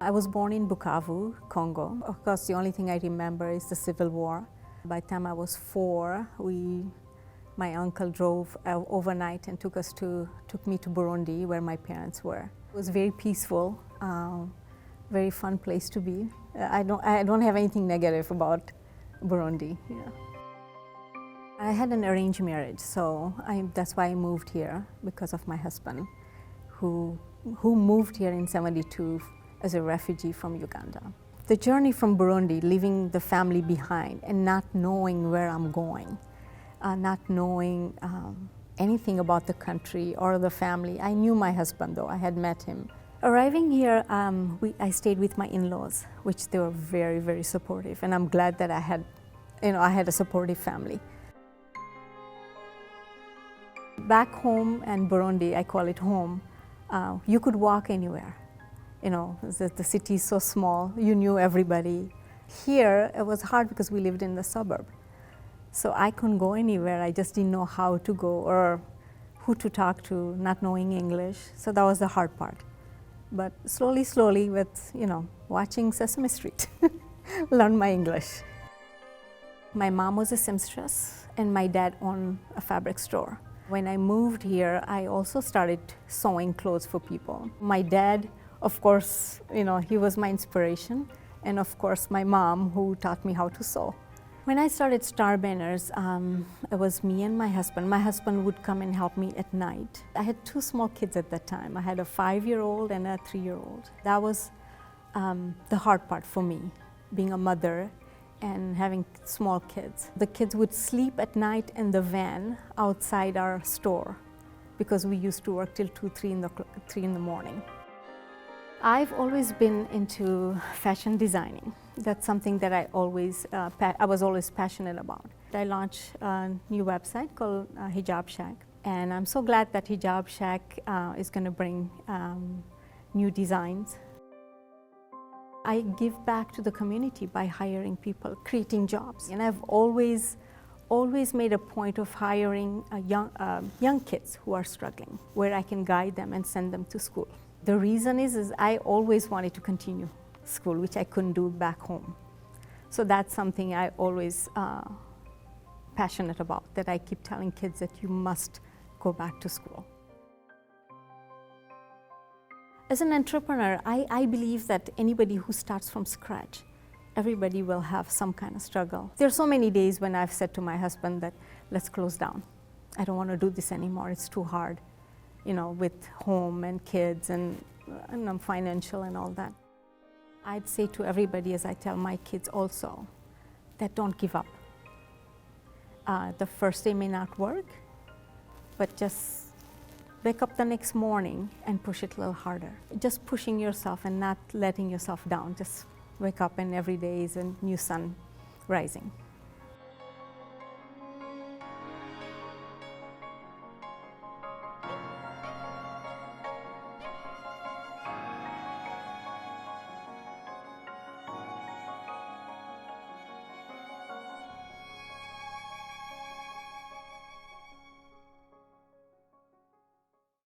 I was born in Bukavu, Congo. Of course, the only thing I remember is the Civil War. By the time I was 4, my uncle drove overnight and took me to Burundi, where my parents were. It was very peaceful, very fun place to be. I don't have anything negative about Burundi. Yeah. I had an arranged marriage, so that's why I moved here, because of my husband, who moved here in '72 as a refugee from Uganda. The journey from Burundi, leaving the family behind and not knowing where I'm going, not knowing anything about the country or the family. I knew my husband, though. I had met him. Arriving here, I stayed with my in-laws, which they were very, very supportive, and I'm glad that I had a supportive family. Back home in Burundi, I call it home, you could walk anywhere. The city is so small, you knew everybody. Here, it was hard because we lived in the suburb. So I couldn't go anywhere, I just didn't know how to go or who to talk to, not knowing English. So that was the hard part. But slowly with, watching Sesame Street, learned my English. My mom was a seamstress and my dad owned a fabric store. When I moved here, I also started sewing clothes for people. My dad, of course, he was my inspiration, and of course my mom, who taught me how to sew. When I started Star Banners, it was me and my husband. My husband would come and help me at night. I had 2 small kids at that time. I had a 5-year-old and a 3-year-old. That was the hard part for me, being a mother and having small kids. The kids would sleep at night in the van outside our store because we used to work till 2, 3 in the morning. I've always been into fashion designing. That's something that I was always passionate about. I launched a new website called Hijab Shack, and I'm so glad that Hijab Shack is going to bring new designs. I give back to the community by hiring people, creating jobs, and I've always made a point of hiring young kids who are struggling, where I can guide them and send them to school. The reason is I always wanted to continue school, which I couldn't do back home. So that's something I always passionate about, that I keep telling kids that you must go back to school. As an entrepreneur, I believe that anybody who starts from scratch, everybody will have some kind of struggle. There are so many days when I've said to my husband that let's close down. I don't want to do this anymore, it's too hard, with home and kids and financial and all that. I'd say to everybody, as I tell my kids also, that don't give up. The first day may not work, but just wake up the next morning and push it a little harder. Just pushing yourself and not letting yourself down. Just wake up and every day is a new sun rising.